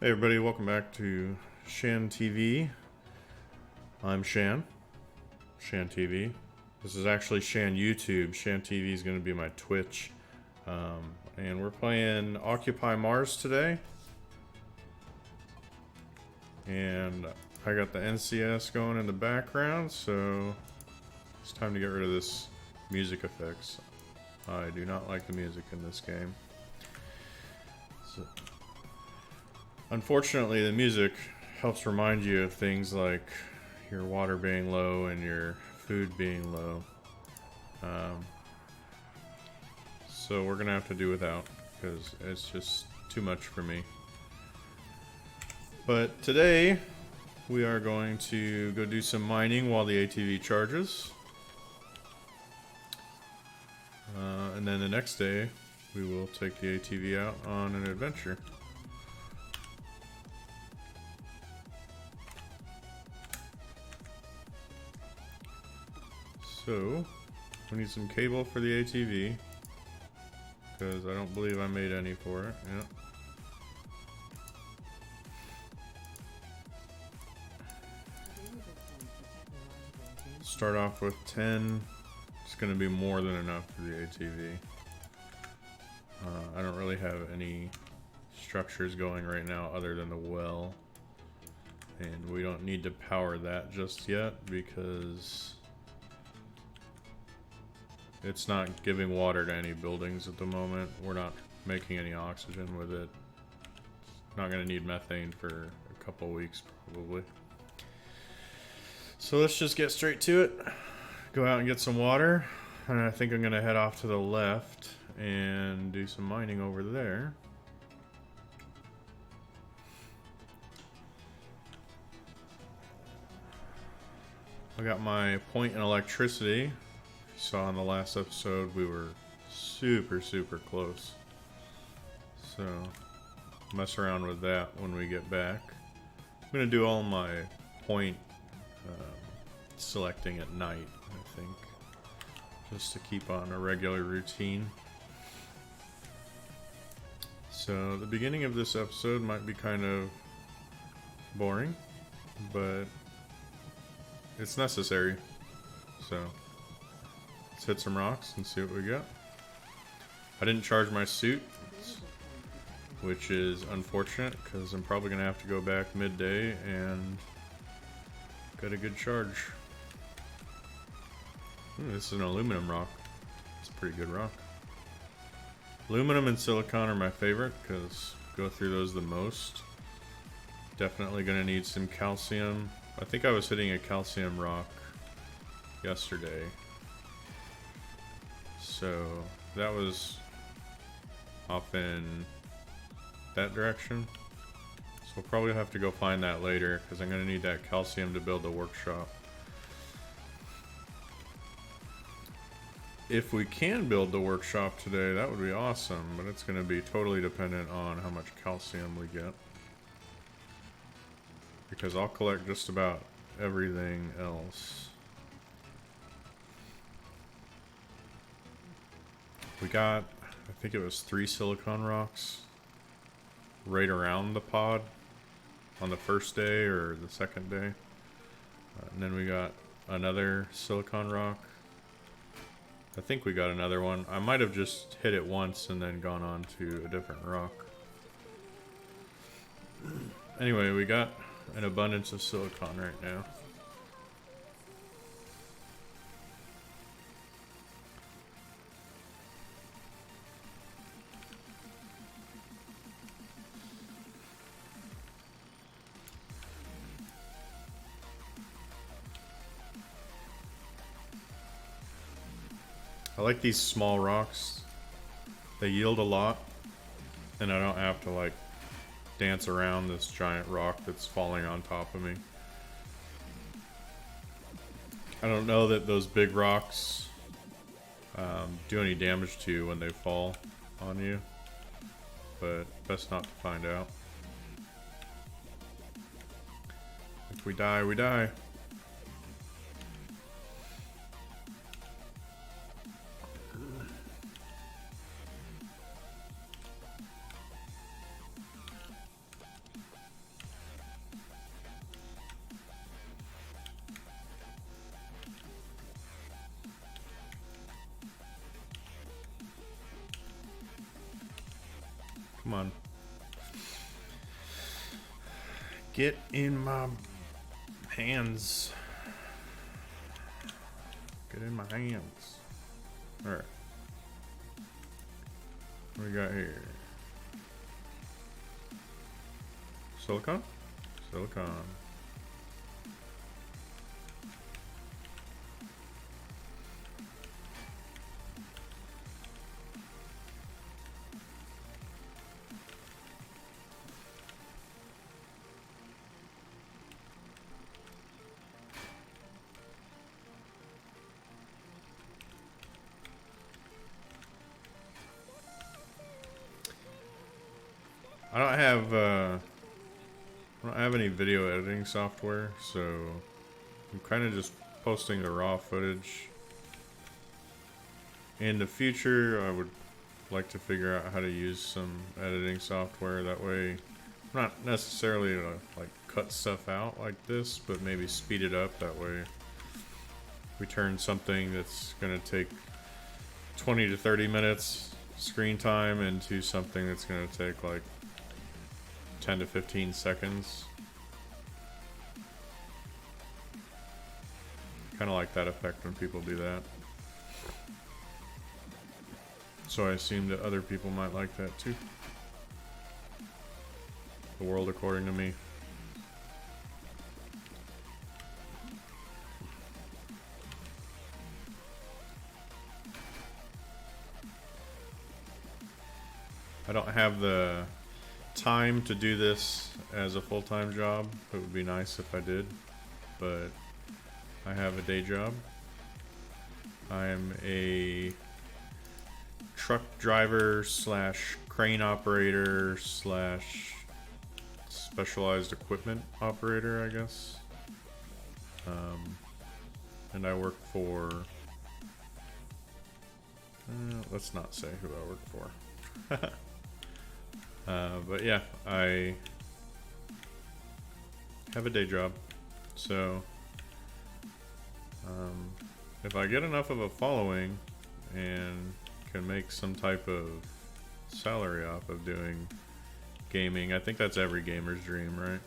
Hey everybody, welcome back to Shan TV. I'm Shan TV. This is actually Shan YouTube. Shan TV is going to be my Twitch. And we're playing Occupy Mars today. And I got the NCS going in the background, so it's time to get rid of this music effects. I do not like the music in this game. So, unfortunately, the music helps remind you of things like your water being low and your food being low. So we're gonna have to do without, because it's just too much for me. But today, we are going to go do some mining while the ATV charges. And then the next day, we will take the ATV out on an adventure. So, we need some cable for the ATV, because I don't believe I made any for it. Yep. Start off with 10. It's going to be more than enough for the ATV. I don't really have any structures going right now other than the well. And we don't need to power that just yet because it's not giving water to any buildings at the moment. We're not making any oxygen with it. It's not going to need methane for a couple weeks probably. So let's just get straight to it. Go out and get some water. And I think I'm going to head off to the left and do some mining over there. I got my point in electricity. You saw in the last episode we were super close. So mess around with that when we get back. I'm going to do all my point selecting at night, I think, just to keep on a regular routine. So the beginning of this episode might be kind of boring, but it's necessary. So let's hit some rocks and see what we got. I didn't charge my suit, which is unfortunate because I'm probably gonna have to go back midday and get a good charge. This is an aluminum rock. It's a pretty good rock. Aluminum and silicon are my favorite because go through those the most. Definitely gonna need some calcium. I think I was hitting a calcium rock yesterday. So that was off in that direction. So we'll probably have to go find that later because I'm gonna need that calcium to build the workshop. If we can build the workshop today, that would be awesome, but it's going to be totally dependent on how much calcium we get. Because I'll collect just about everything else. We got, I think it was 3 silicon rocks right around the pod on the first day or the second day. And then we got another silicon rock. I think we got another one. I might have just hit it once and then gone on to a different rock. Anyway, we got an abundance of silicon right now. I like these small rocks. They yield a lot, and I don't have to like dance around this giant rock that's falling on top of me. I don't know that those big rocks do any damage to you when they fall on you, but best not to find out. If we die, we die. Come on. Get in my hands. Get in my hands. Alright. What we got here? Silicon? Silicon. I don't have any video editing software, so I'm kind of just posting the raw footage. In the future, I would like to figure out how to use some editing software. That way, not necessarily to like cut stuff out like this, but maybe speed it up. That way, we turn something that's going to take 20 to 30 minutes screen time into something that's going to take like 10 to 15 seconds. Kind of like that effect when people do that. So I assume that other people might like that too. The world according to me. I don't have the time to do this as a full-time job. It would be nice if I did, but I have a day job. I am a truck driver slash crane operator slash specialized equipment operator, I guess. And I work for let's not say who I work for. But yeah, I have a day job, so if I get enough of a following and can make some type of salary off of doing gaming, I think that's every gamer's dream, right?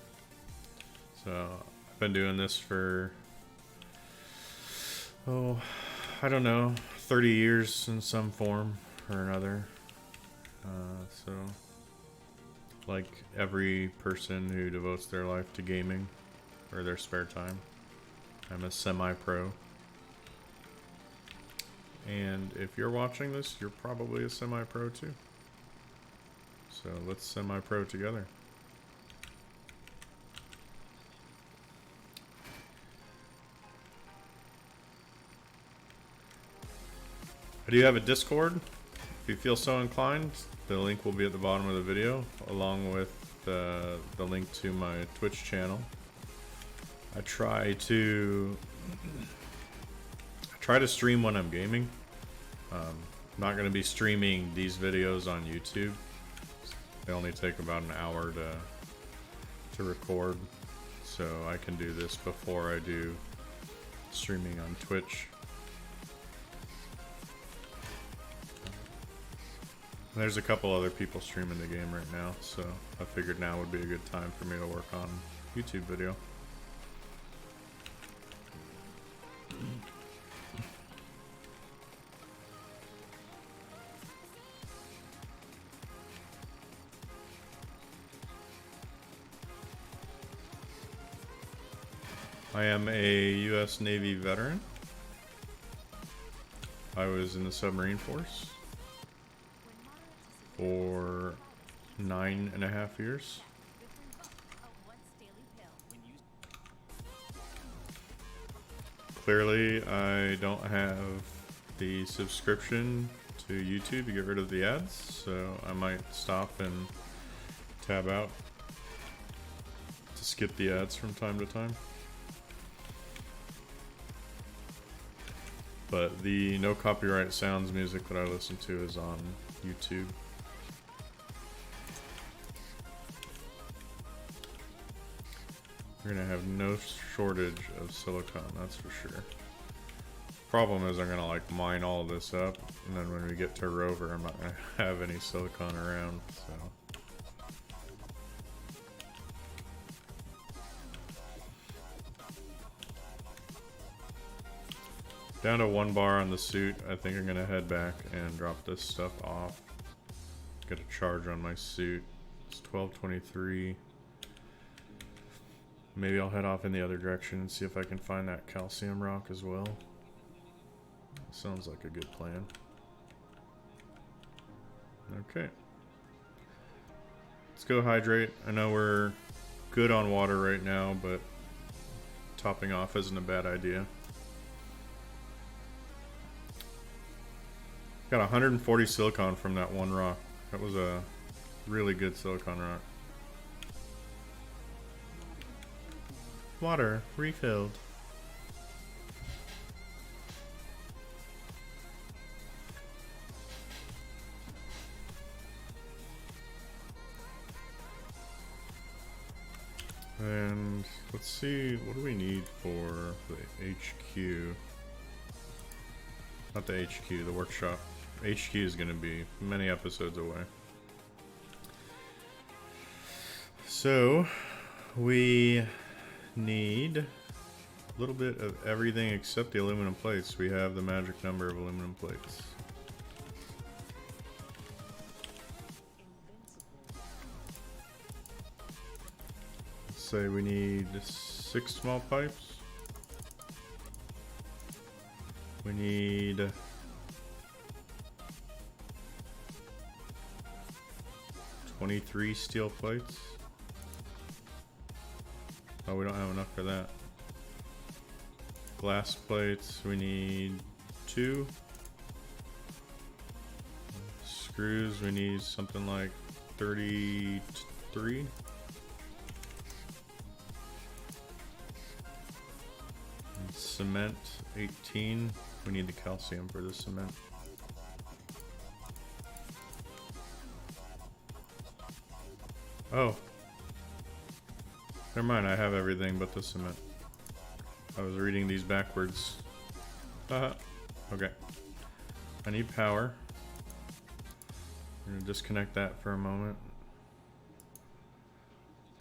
So I've been doing this for, oh, I don't know, 30 years in some form or another. So like every person who devotes their life to gaming or their spare time, I'm a semi-pro. And if you're watching this, you're probably a semi-pro too. So let's semi-pro together. I do have a Discord. If you feel so inclined, the link will be at the bottom of the video, along with the link to my Twitch channel. I try to stream when I'm gaming. I'm not going to be streaming these videos on YouTube. They only take about an hour to record, so I can do this before I do streaming on Twitch. There's a couple other people streaming the game right now, so I figured now would be a good time for me to work on YouTube video. I am a U.S. Navy veteran. I was in the submarine force for 9.5 years. Clearly, I don't have the subscription to YouTube to get rid of the ads, so I might stop and tab out to skip the ads from time to time. But the no copyright sounds music that I listen to is on YouTube. We're gonna have no shortage of silicon, that's for sure. Problem is I'm gonna like mine all this up, and then when we get to Rover, I'm not gonna have any silicon around, so. Down to 1 bar on the suit. I think I'm gonna head back and drop this stuff off. Get a charge on my suit. It's 12:23. Maybe I'll head off in the other direction and see if I can find that calcium rock as well. Sounds like a good plan. Okay. Let's go hydrate. I know we're good on water right now, but topping off isn't a bad idea. Got 140 silicon from that one rock. That was a really good silicon rock. Water refilled. And let's see, what do we need for the HQ? Not the HQ, the workshop. HQ is going to be many episodes away. So, we need a little bit of everything except the aluminum plates. We have the magic number of aluminum plates. Let's say we need 6 small pipes. We need 23 steel plates. Oh, we don't have enough for that. Glass plates, we need 2. Screws, we need something like 33. And cement, 18. We need the calcium for the cement. Oh. Never mind, I have everything but the cement. I was reading these backwards. Okay. I need power. I'm gonna disconnect that for a moment.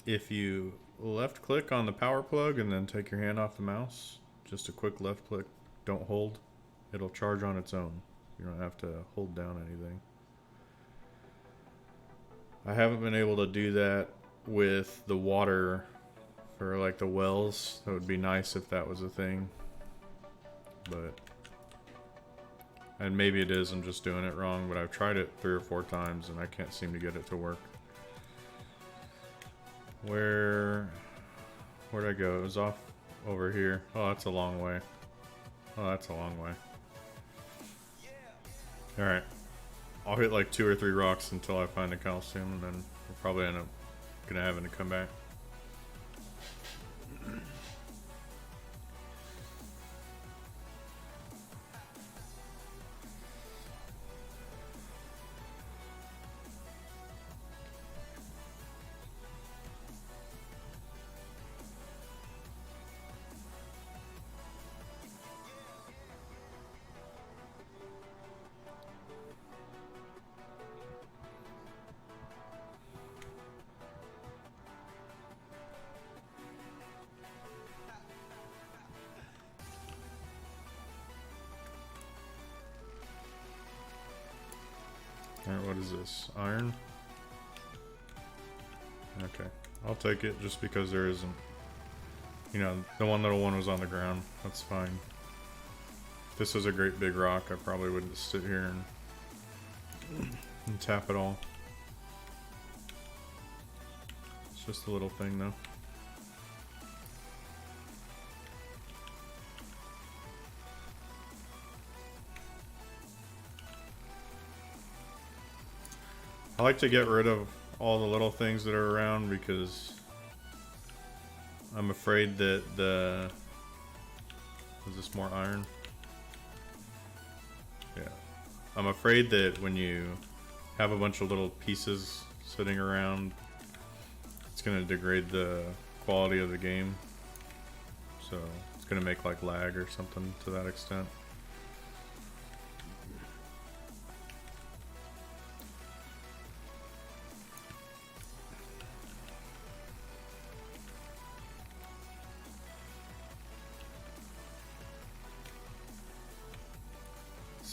If you left click on the power plug and then take your hand off the mouse, just a quick left click, don't hold, it'll charge on its own. You don't have to hold down anything. I haven't been able to do that with the water for like the wells. That would be nice if that was a thing, but and maybe it is, I'm just doing it wrong, but I've tried it 3 or 4 times and I can't seem to get it to work. Where'd I go? It was off over here. Oh, that's a long way. Oh, that's a long way. Alright. I'll hit like 2 or 3 rocks until I find the calcium, and then we'll probably end up gonna having to come back. Alright, what is this? Iron? Okay. I'll take it just because there isn't. You know, the one little one was on the ground. That's fine. If this was a great big rock, I probably wouldn't sit here and tap it all. It's just a little thing though. I like to get rid of all the little things that are around because I'm afraid that the... Is this more iron? Yeah. I'm afraid that when you have a bunch of little pieces sitting around, it's going to degrade the quality of the game. So it's going to make like lag or something to that extent.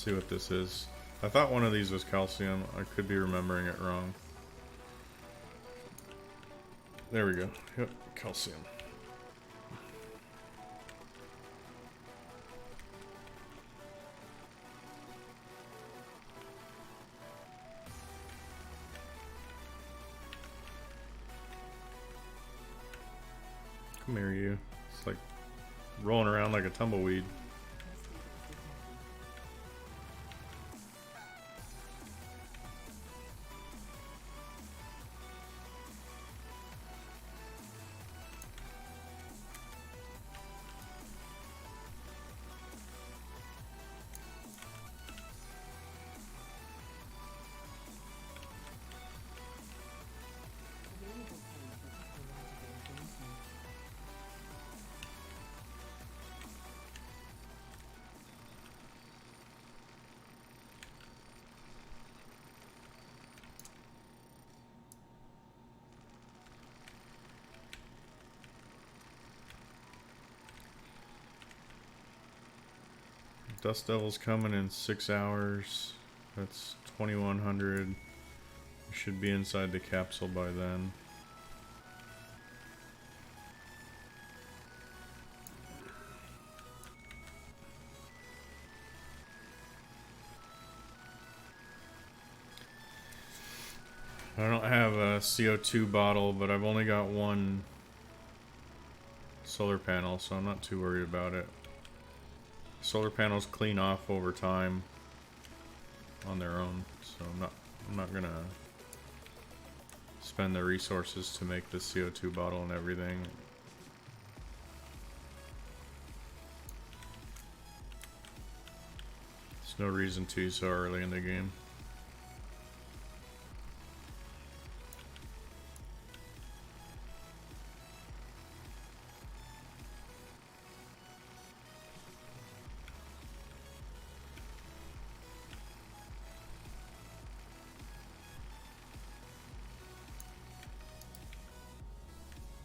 see what this is. I thought one of these was calcium. I could be remembering it wrong. There we go. Yep, calcium. Come here, you. It's like rolling around like a tumbleweed. Dust Devil's coming in 6 hours. That's 2100. We should be inside the capsule by then. I don't have a CO2 bottle, but I've only got one solar panel, so I'm not too worried about it. Solar panels clean off over time on their own, so I'm not gonna spend the resources to make the CO2 bottle and everything. There's no reason to so early in the game.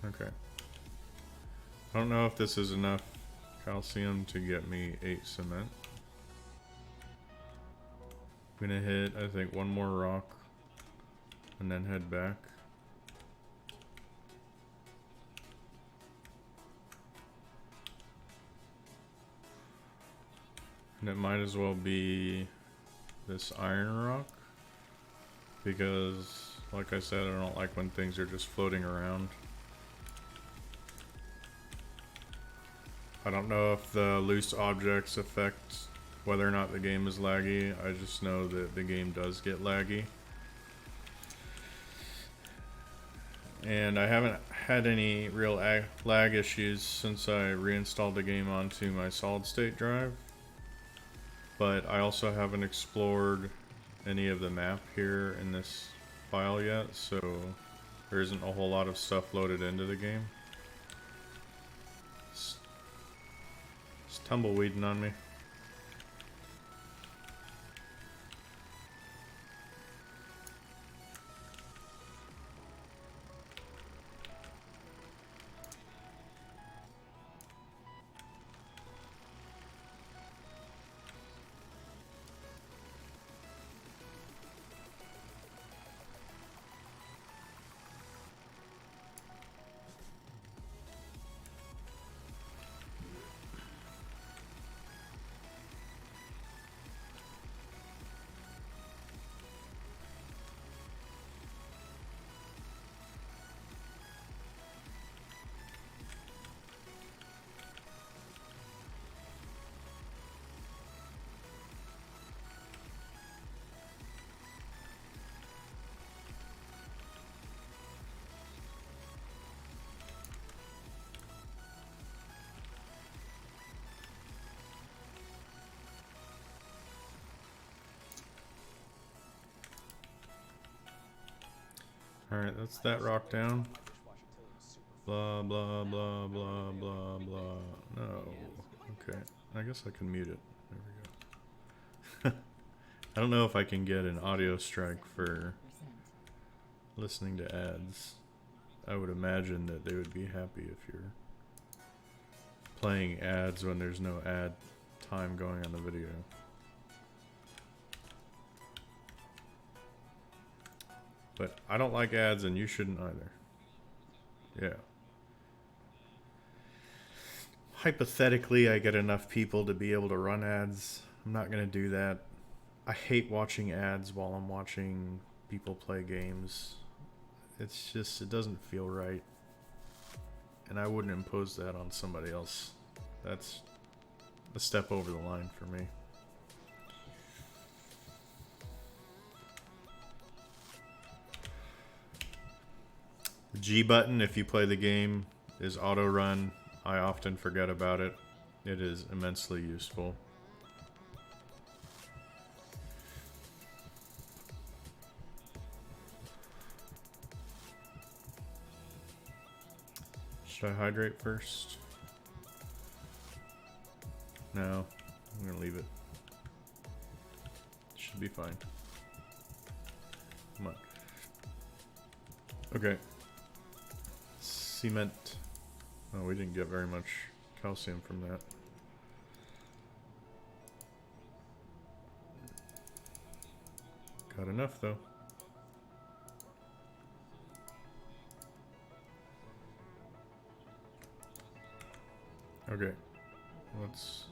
Okay. I don't know if this is enough calcium to get me 8 cement. I'm gonna hit, I think, one more rock and then head back. And it might as well be this iron rock, because, like I said, I don't like when things are just floating around. I don't know if the loose objects affect whether or not the game is laggy. I just know that the game does get laggy. And I haven't had any real lag issues since I reinstalled the game onto my solid state drive. But I also haven't explored any of the map here in this file yet, so there isn't a whole lot of stuff loaded into the game. It's tumbleweeding on me. Alright, that's that rock down. Blah, blah, blah, blah, blah, blah. No. Okay. I guess I can mute it. There we go. I don't know if I can get an audio strike for listening to ads. I would imagine that they would be happy if you're playing ads when there's no ad time going on the video. But I don't like ads, and you shouldn't either. Yeah. Hypothetically, I get enough people to be able to run ads. I'm not going to do that. I hate watching ads while I'm watching people play games. It's just, it doesn't feel right. And I wouldn't impose that on somebody else. That's a step over the line for me. The G button, if you play the game, is auto run. I often forget about it. It is immensely useful. Should I hydrate first? No, I'm gonna leave it. Should be fine. Come on. Okay. Cement. Oh, we didn't get very much calcium from that. Got enough though. Okay. Let's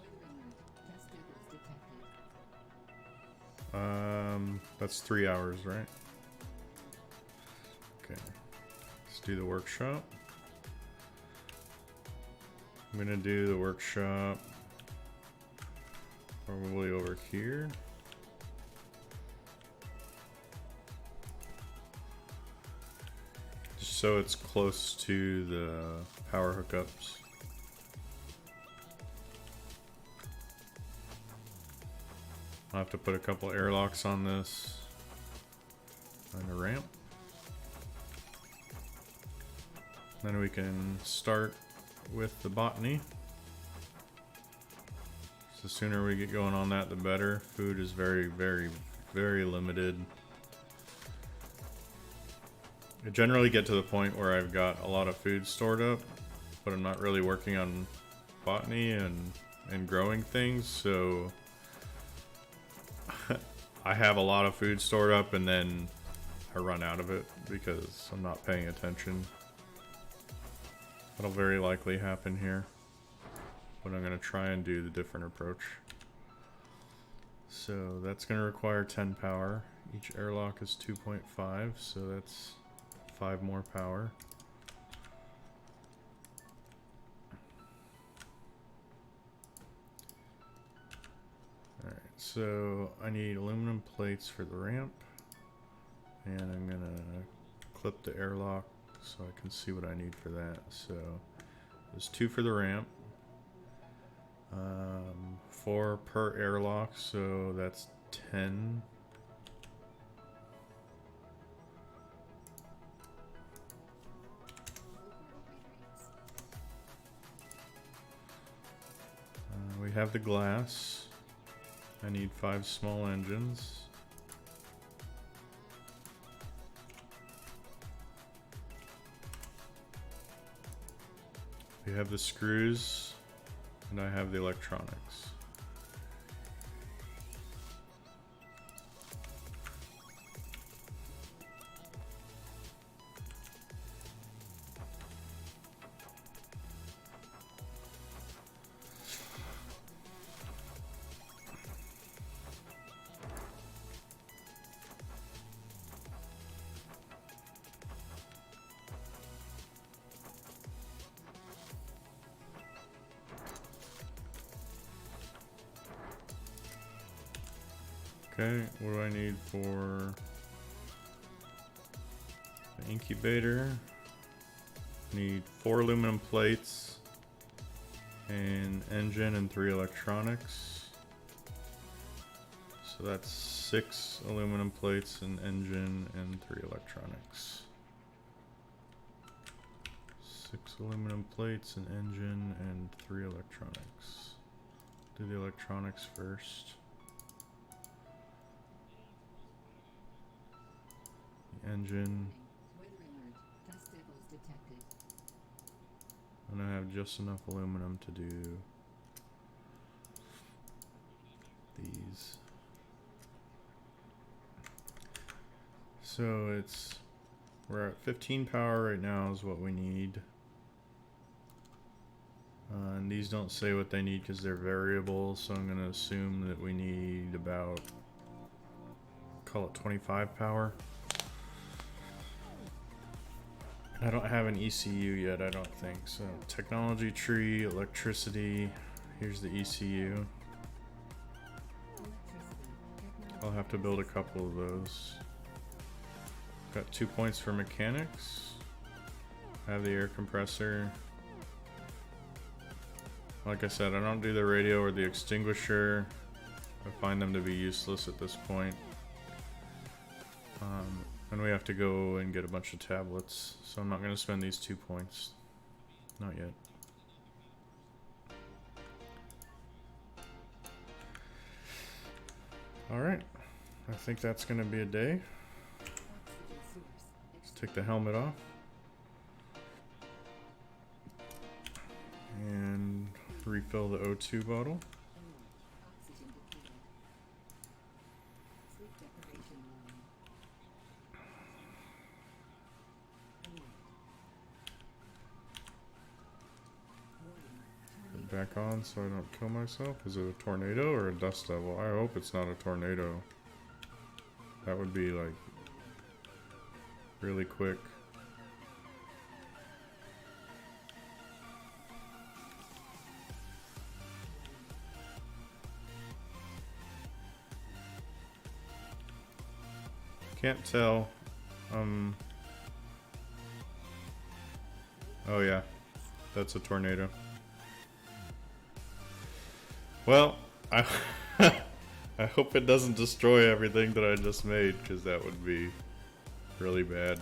that's 3 hours, right? Okay. Let's do the workshop. I'm gonna do the workshop probably over here. Just so it's close to the power hookups. I'll have to put a couple airlocks on this and a ramp. Then we can start with the botany. So the sooner we get going on that, the better. Food is very, very, very limited. I generally get to the point where I've got a lot of food stored up, but I'm not really working on botany and growing things, so I have a lot of food stored up and then I run out of it because I'm not paying attention. That'll very likely happen here, but I'm going to try and do the different approach. So that's going to require 10 power. Each airlock is 2.5, so that's 5 more power. Alright, so I need aluminum plates for the ramp, and I'm going to clip the airlock so I can see what I need for that. So there's 2 for the ramp, 4 per airlock, so that's 10. We have the glass. I need 5 small engines. We have the screws, and I have the electronics. Okay, what do I need for the incubator? Need 4 aluminum plates, an engine, and 3 electronics. So that's 6 aluminum plates, an engine, and 3 electronics. 6 aluminum plates, an engine, and 3 electronics. Do the electronics first. Engine, and I have just enough aluminum to do these. So we're at 15 power right now is what we need. And these don't say what they need because they're variable, so I'm going to assume that we need about, call it 25 power. I don't have an ECU yet, I don't think. So technology tree, electricity, here's the ECU. I'll have to build a couple of those. Got 2 points for mechanics. I have the air compressor. Like I said, I don't do the radio or the extinguisher. I find them to be useless at this point. And we have to go and get a bunch of tablets, so I'm not going to spend these 2 points. Not yet. Alright, I think that's going to be a day. Let's take the helmet off. And refill the O2 bottle. Back on so I don't kill myself. Is it a tornado or a dust devil? I hope it's not a tornado. That would be like really quick. Can't tell. Oh yeah, that's a tornado. Well, I hope it doesn't destroy everything that I just made, because that would be really bad.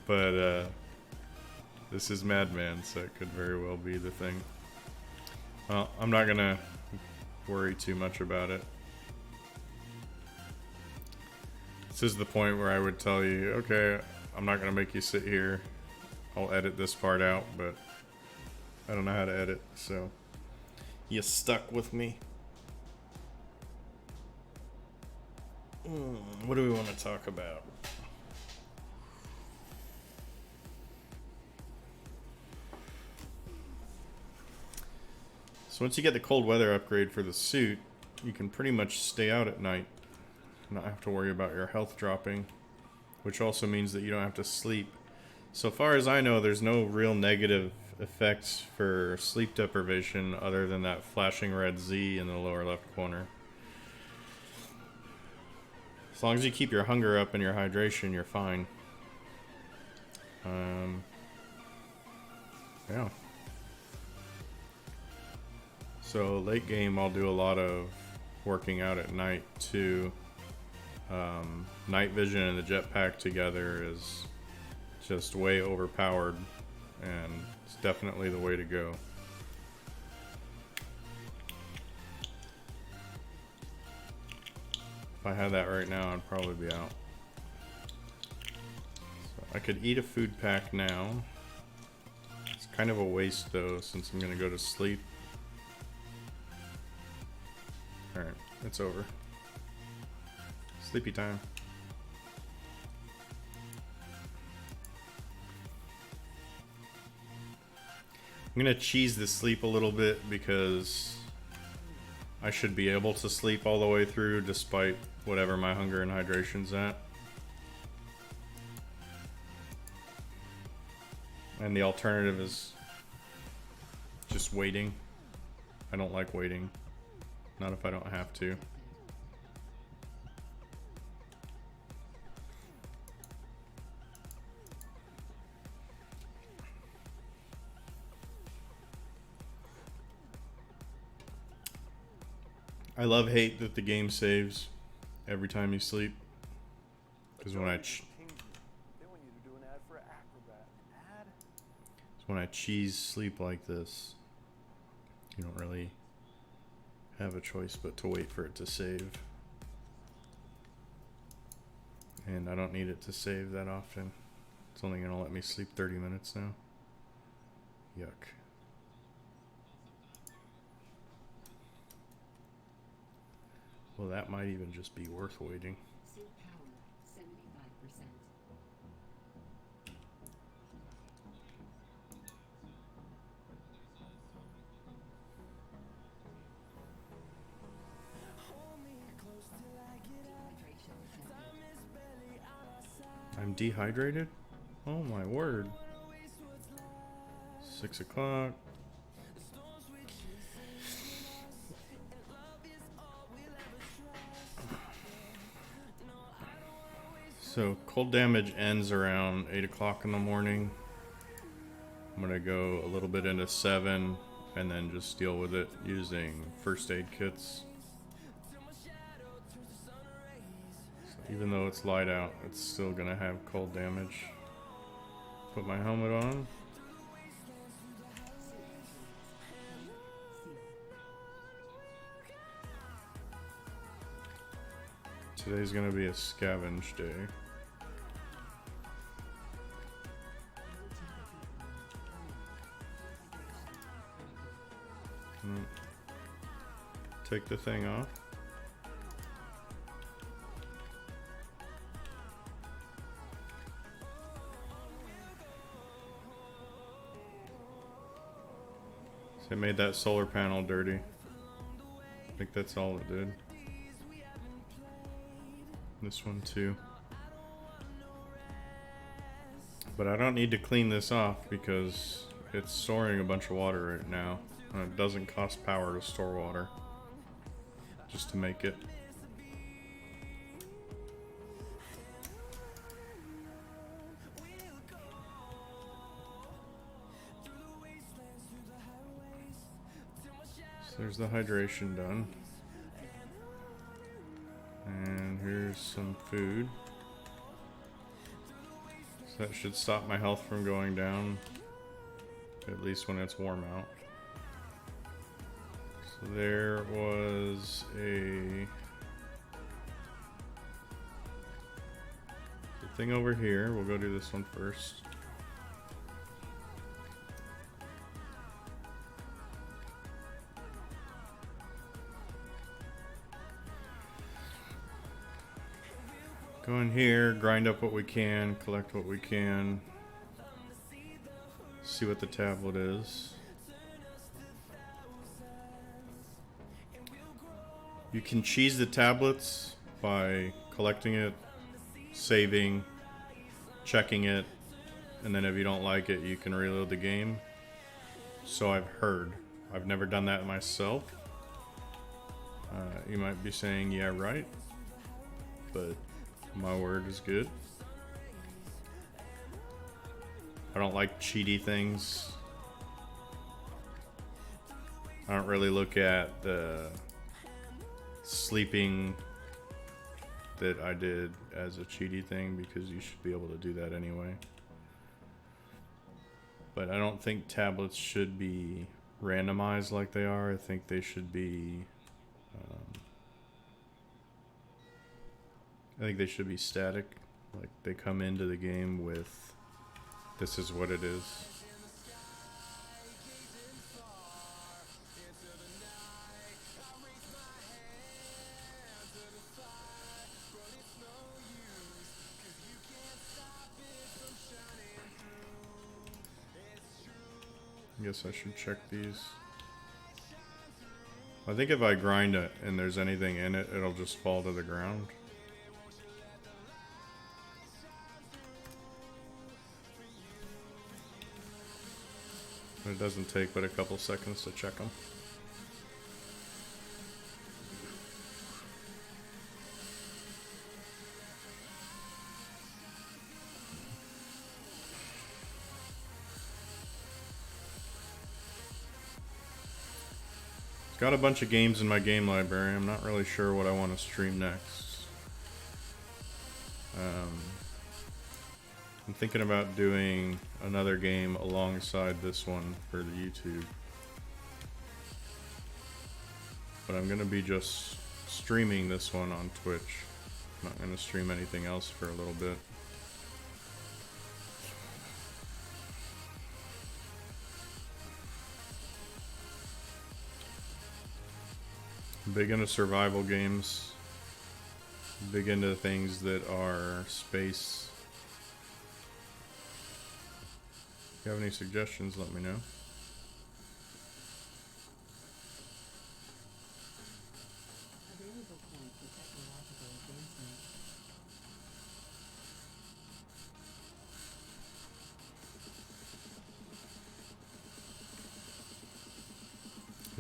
But this is MADMAN, so it could very well be the thing. Well, I'm not gonna worry too much about it. This is the point where I would tell you, okay, I'm not gonna make you sit here. I'll edit this part out, but I don't know how to edit, so you stuck with me. What do we want to talk about? So once you get the cold weather upgrade for the suit, you can pretty much stay out at night, not have to worry about your health dropping, which also means that you don't have to sleep. So far as I know, there's no real negative effects for sleep deprivation other than that flashing red Z in the lower left corner. As long as you keep your hunger up and your hydration, you're fine. Yeah. So late game, I'll do a lot of working out at night too. Night vision and the jetpack together is just way overpowered, and it's definitely the way to go. If I had that right now, I'd probably be out. So I could eat a food pack now. It's kind of a waste though, since I'm gonna go to sleep. Alright, it's over. Sleepy time. I'm gonna cheese the sleep a little bit because I should be able to sleep all the way through despite whatever my hunger and hydration's at. And the alternative is just waiting. I don't like waiting. Not if I don't have to. I hate that the game saves every time you sleep. Because when I cheese sleep like this, you don't really have a choice but to wait for it to save. And I don't need it to save that often. It's only gonna let me sleep 30 minutes now. Yuck. Well, that might even just be worth waiting. I'm dehydrated? Oh my word. 6 o'clock. So cold damage ends around 8 o'clock in the morning. I'm gonna go a little bit into 7 and then just deal with it using first aid kits. So even though it's light out, it's still gonna have cold damage. Put my helmet on. Today's gonna be a scavenge day. Take the thing off. So it made that solar panel dirty. I think that's all it did. This one too. But I don't need to clean this off because it's storing a bunch of water right now. And it doesn't cost power to store water. Just to make it. So there's the hydration done. And here's some food. So that should stop my health from going down. At least when it's warm out. So there was a thing over here. We'll go do this one first. Go in here, grind up what we can, collect what we can. See what the tablet is. You can cheese the tablets by collecting it, saving, checking it, and then if you don't like it, you can reload the game. So I've heard. I've never done that myself. You might be saying, yeah, right. But my word is good. I don't like cheaty things. I don't really look at the sleeping that I did as a cheaty thing because you should be able to do that anyway. But I don't think tablets should be randomized like they are. I think they should be static. Like they come into the game with this is what it is. I guess I should check these. I think if I grind it and there's anything in it, it'll just fall to the ground. It doesn't take but a couple seconds to check them. Got a bunch of games in my game library. I'm not really sure what I want to stream next. I'm thinking about doing another game alongside this one for the YouTube. But I'm going to be just streaming this one on Twitch. I'm not going to stream anything else for a little bit. Big into survival games. Big into things that are space. If you have any suggestions, let me know.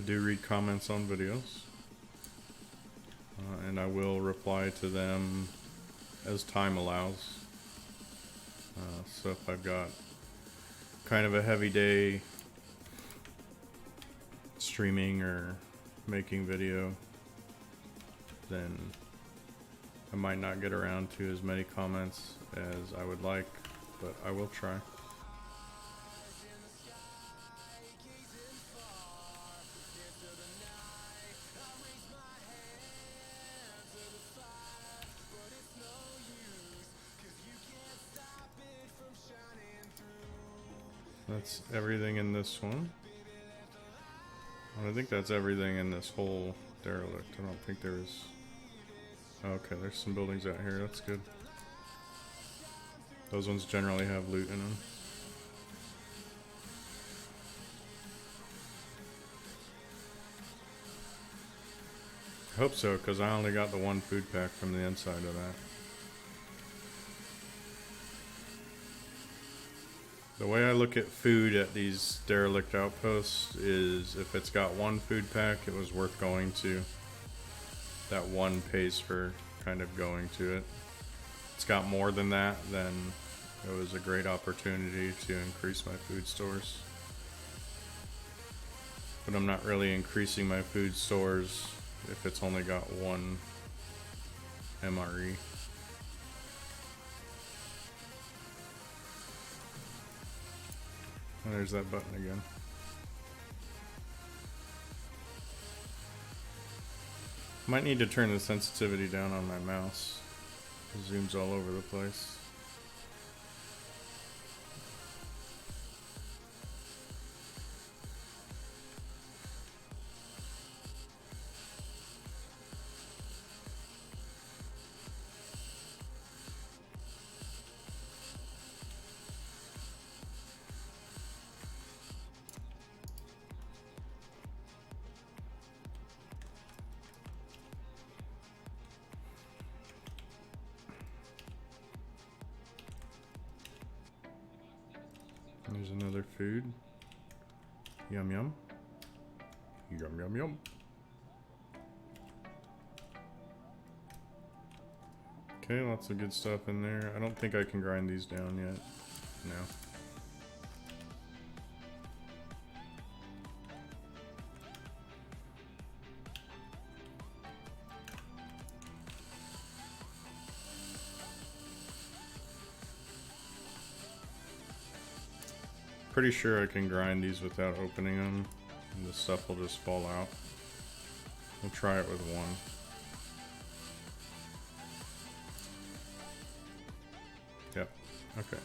I do read comments on videos, and I will reply to them as time allows. So if I've got kind of a heavy day streaming or making video, then I might not get around to as many comments as I would like, but I will try. That's everything in this one. I think that's everything in this whole derelict. I don't think there's... Okay, there's some buildings out here. That's good. Those ones generally have loot in them. I hope so, because I only got the one food pack from the inside of that. The way I look at food at these derelict outposts is if it's got one food pack, it was worth going to. That one pays for kind of going to it. If it's got more than that, then it was a great opportunity to increase my food stores. But I'm not really increasing my food stores if it's only got one MRE. Oh, there's that button again. Might need to turn the sensitivity down on my mouse. It zooms all over the place. There's another food. Yum yum. Yum yum yum. Okay, lots of good stuff in there. I don't think I can grind these down yet. No. Pretty sure I can grind these without opening them, and the stuff will just fall out. We'll try it with one. Yep, okay.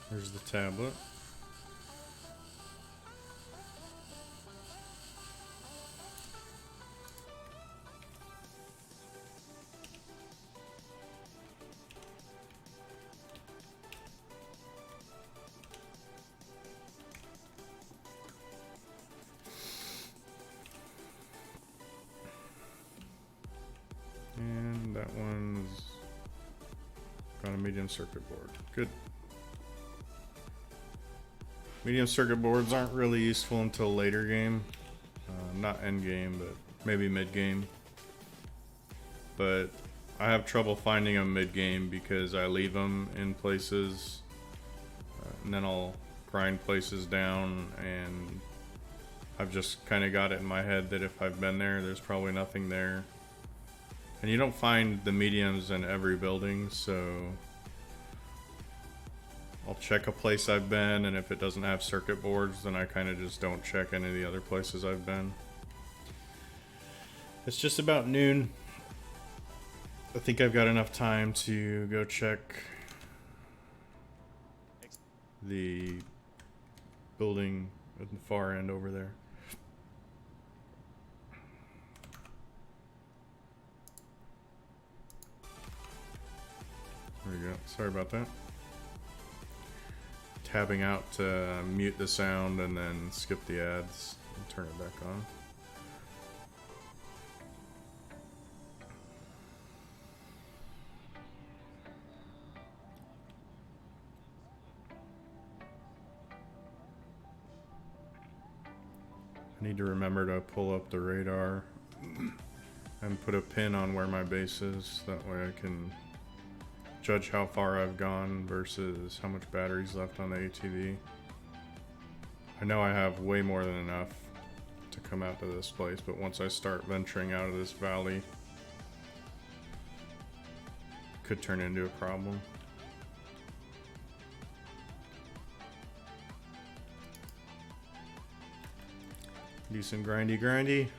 There's the tablet. And that one's got a medium circuit board. Good. Medium circuit boards aren't really useful until later game. Not end game, but maybe mid game. But I have trouble finding them mid game because I leave them in places and then I'll grind places down, and I've just kind of got it in my head that if I've been there, there's probably nothing there. And you don't find the mediums in every building, so I'll check a place I've been, and if it doesn't have circuit boards, then I kind of just don't check any of the other places I've been. It's just about noon. I think I've got enough time to go check the building at the far end over there. There we go. Sorry about that. Tabbing out to mute the sound and then skip the ads and turn it back on. I need to remember to pull up the radar and put a pin on where my base is. That way I can judge how far I've gone versus how much battery's left on the ATV. I know I have way more than enough to come out to this place, but once I start venturing out of this valley, could turn into a problem. Do some grindy.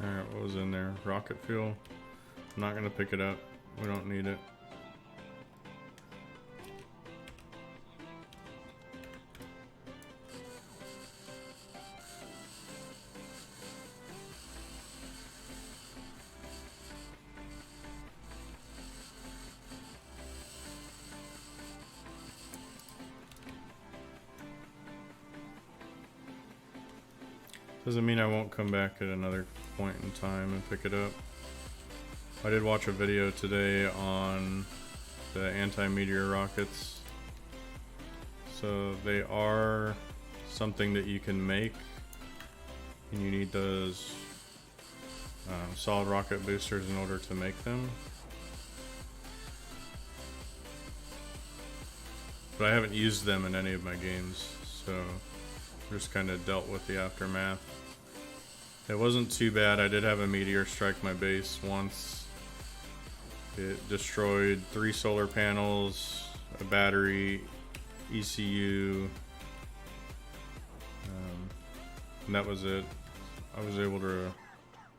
Alright, what was in there? Rocket fuel. I'm not gonna pick it up. We don't need it. Doesn't mean I won't come back at another point in time and pick it up. I did watch a video today on the anti-meteor rockets. So they are something that you can make, and you need those solid rocket boosters in order to make them. But I haven't used them in any of my games, so just kind of dealt with the aftermath. It wasn't too bad. I did have a meteor strike my base once. It destroyed 3 solar panels, a battery, ECU, and that was it. I was able to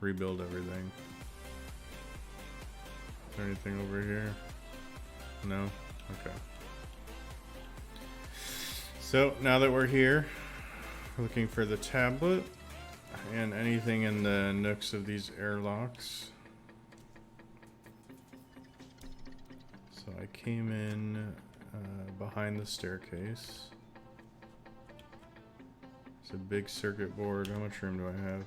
rebuild everything. Is there anything over here? No? Okay. So now that we're here, looking for the tablet and anything in the nooks of these airlocks. So I came in behind the staircase. It's a big circuit board. How much room do I have?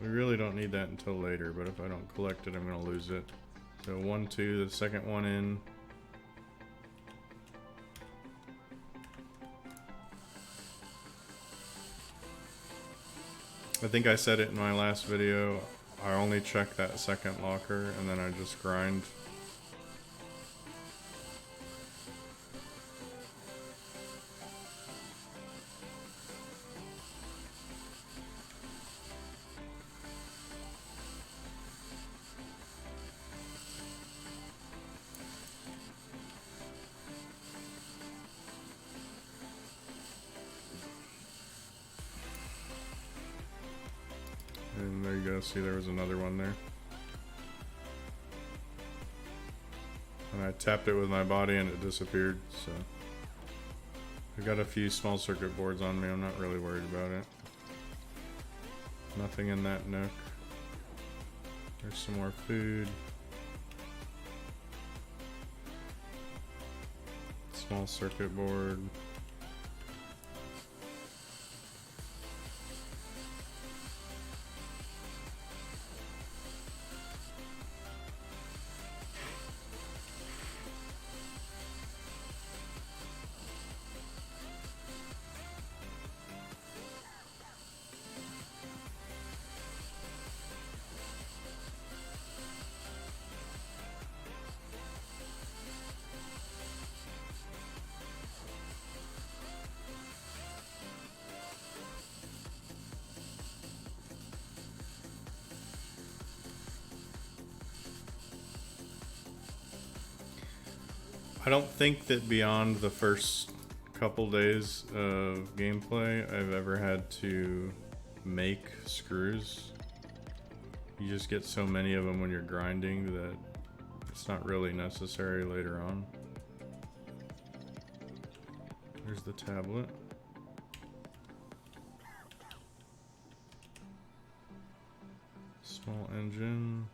We really don't need that until later, but if I don't collect it, I'm gonna lose it. So 1, 2, the second one in. I think I said it in my last video, I only check that second locker and then I just grind. And there you go, see there was another one there. And I tapped it with my body and it disappeared, so. I've got a few small circuit boards on me, I'm not really worried about it. Nothing in that nook. There's some more food. Small circuit board. I don't think that beyond the first couple days of gameplay I've ever had to make screws. You just get so many of them when you're grinding that it's not really necessary later on. There's the tablet. Small engine.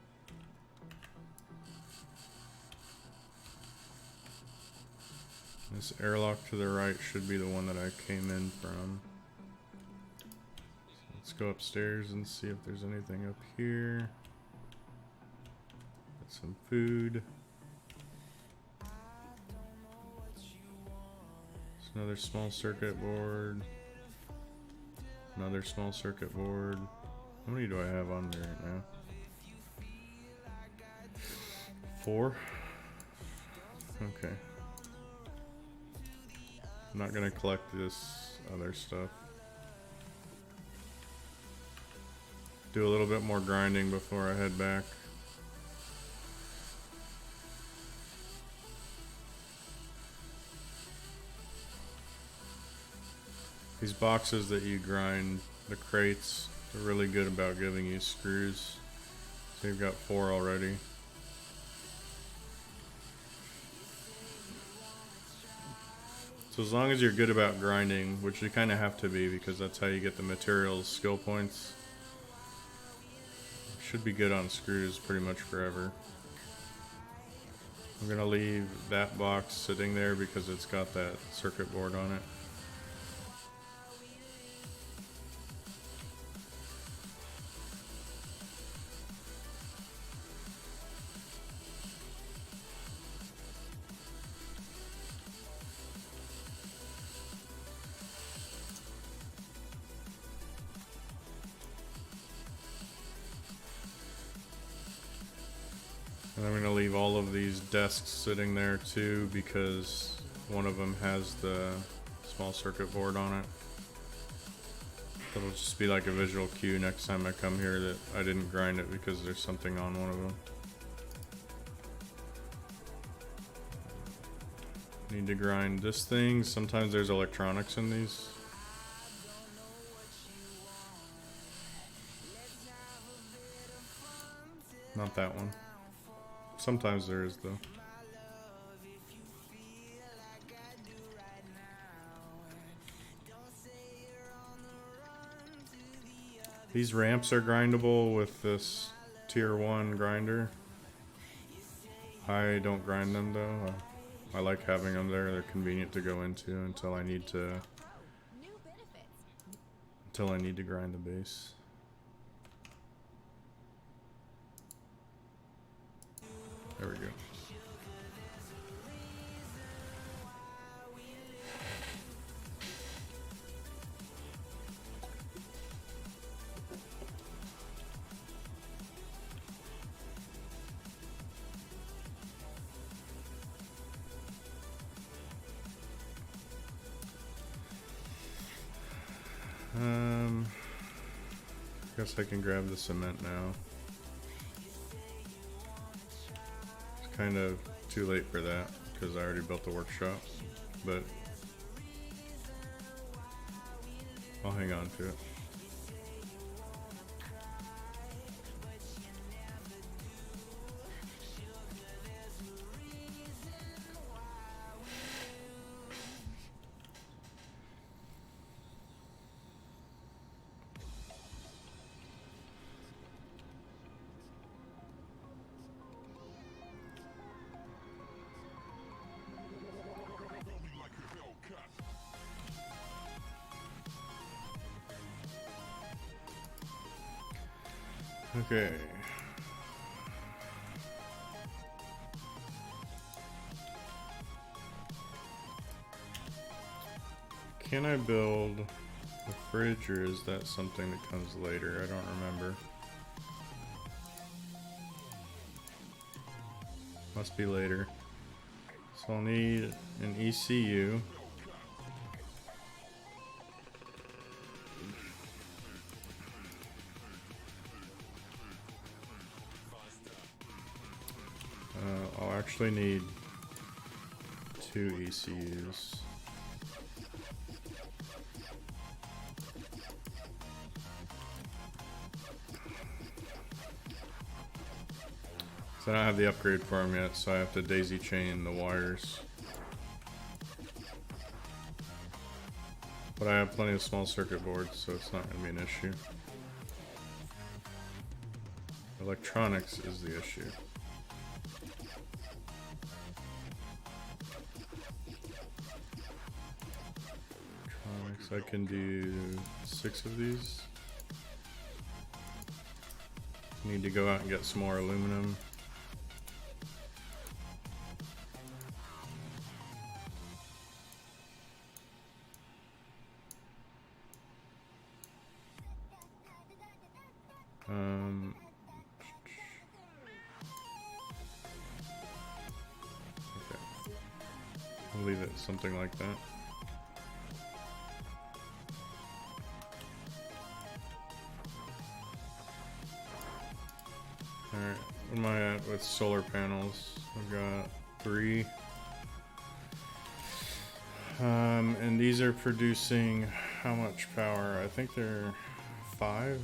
This airlock to the right should be the one that I came in from. So let's go upstairs and see if there's anything up here. Got some food. There's another small circuit board. Another small circuit board. How many do I have on there right now? 4? Okay. I'm not gonna collect this other stuff. Do a little bit more grinding before I head back. These boxes that you grind, the crates, they're really good about giving you screws. So you've got 4 already. So as long as you're good about grinding, which you kind of have to be because that's how you get the materials skill points, you should be good on screws pretty much forever. I'm gonna leave that box sitting there because it's got that circuit board on it. And I'm going to leave all of these desks sitting there too because one of them has the small circuit board on it. It'll just be like a visual cue next time I come here that I didn't grind it because there's something on one of them. Need to grind this thing. Sometimes there's electronics in these. Not that one. Sometimes there is though. These ramps are grindable with this tier 1 grinder. I don't grind them though. I like having them there. They're convenient to go into until I need to grind the base. There we go. Guess I can grab the cement now. It's kind of too late for that because I already built the workshop, but I'll hang on to it. Okay. Can I build a fridge, or is that something that comes later? I don't remember. Must be later. So I'll need an ECU. I'll actually need 2 ECUs. So I don't have the upgrade for them yet, so I have to daisy chain the wires. But I have plenty of small circuit boards, so it's not going to be an issue. Electronics is the issue. Electronics, I can do 6 of these. Need to go out and get some more aluminum. Okay. I'll leave it something like that. Alright, what am I at with solar panels? I've got 3. And these are producing how much power? I think they're 5.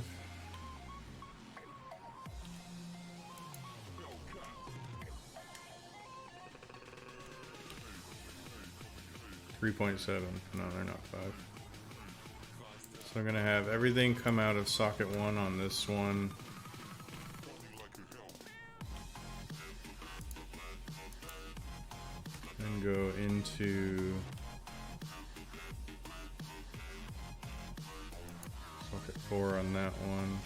.7. No, they're not 5. So I'm gonna have everything come out of socket 1 on this one. And go into socket 4 on that one.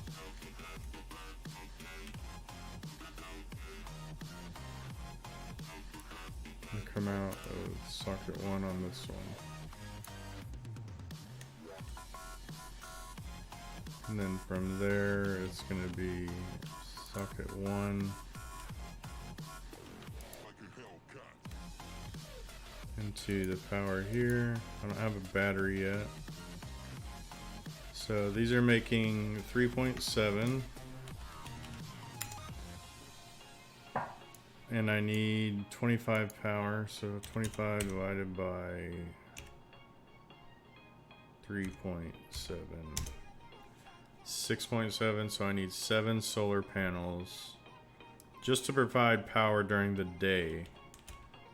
And come out of socket 1 on this one. And then from there, it's going to be socket 1 into the power here. I don't have a battery yet. So these are making 3.7. And I need 25 power, so 25 divided by 3.7. 6.7, so I need 7 solar panels just to provide power during the day.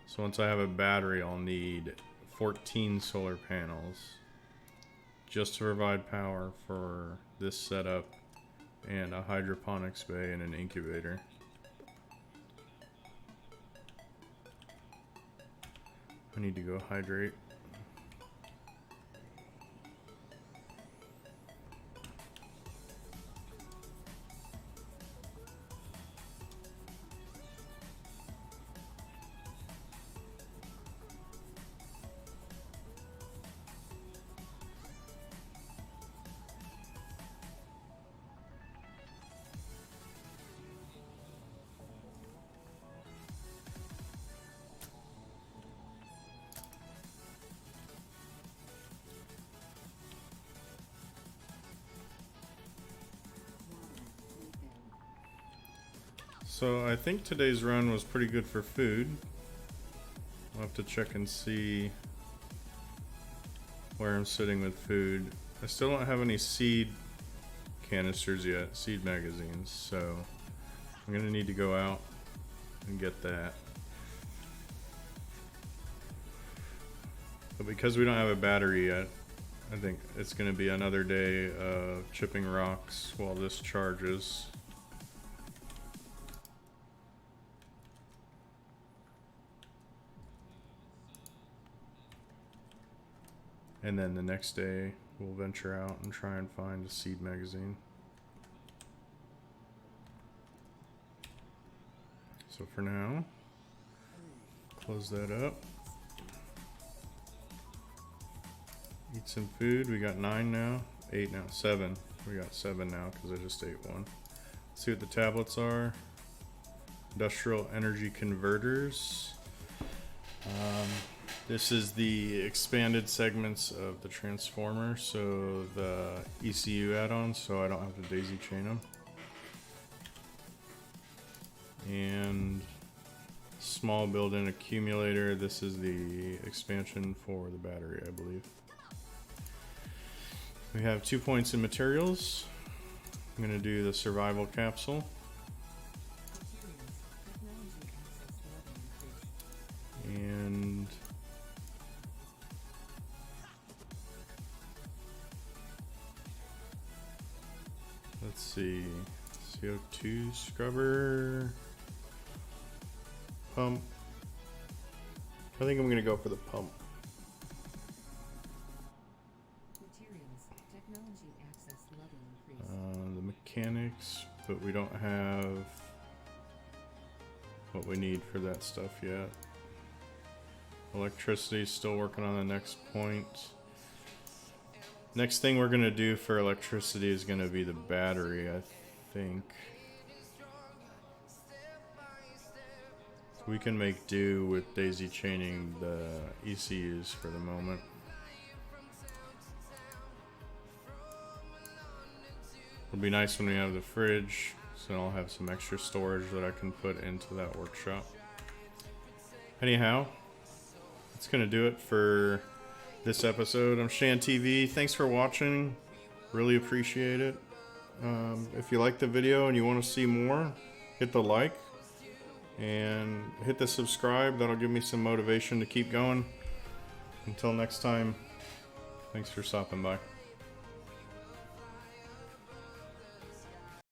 So once I have a battery, I'll need 14 solar panels just to provide power for this setup and a hydroponics bay and an incubator. I need to go hydrate. So I think today's run was pretty good for food. I'll have to check and see where I'm sitting with food. I still don't have any seed canisters yet, seed magazines, so I'm gonna need to go out and get that. But because we don't have a battery yet, I think it's gonna be another day of chipping rocks while this charges. And then the next day, we'll venture out and try and find a seed magazine. So for now, close that up. Eat some food. We got 9 now. 8 now. 7. We got 7 now because I just ate one. Let's see what the tablets are. Industrial energy converters. This is the expanded segments of the transformer, so the ECU add-ons, so I don't have to daisy chain them. And small built-in accumulator. This is the expansion for the battery, I believe. We have 2 points in materials. I'm gonna do the survival capsule. And let's see, CO2 scrubber, pump. I think I'm gonna go for the pump. The mechanics, but we don't have what we need for that stuff yet. Electricity, still working on the next point. Next thing we're gonna do for electricity is gonna be the battery, I think. So we can make do with daisy chaining the ECUs for the moment. It'll be nice when we have the fridge, so I'll have some extra storage that I can put into that workshop. Anyhow, that's gonna do it for this episode. I'm Shan TV. Thanks for watching. Really appreciate it. If you like the video and you want to see more, hit the like and hit the subscribe. That'll give me some motivation to keep going. Until next time, thanks for stopping by.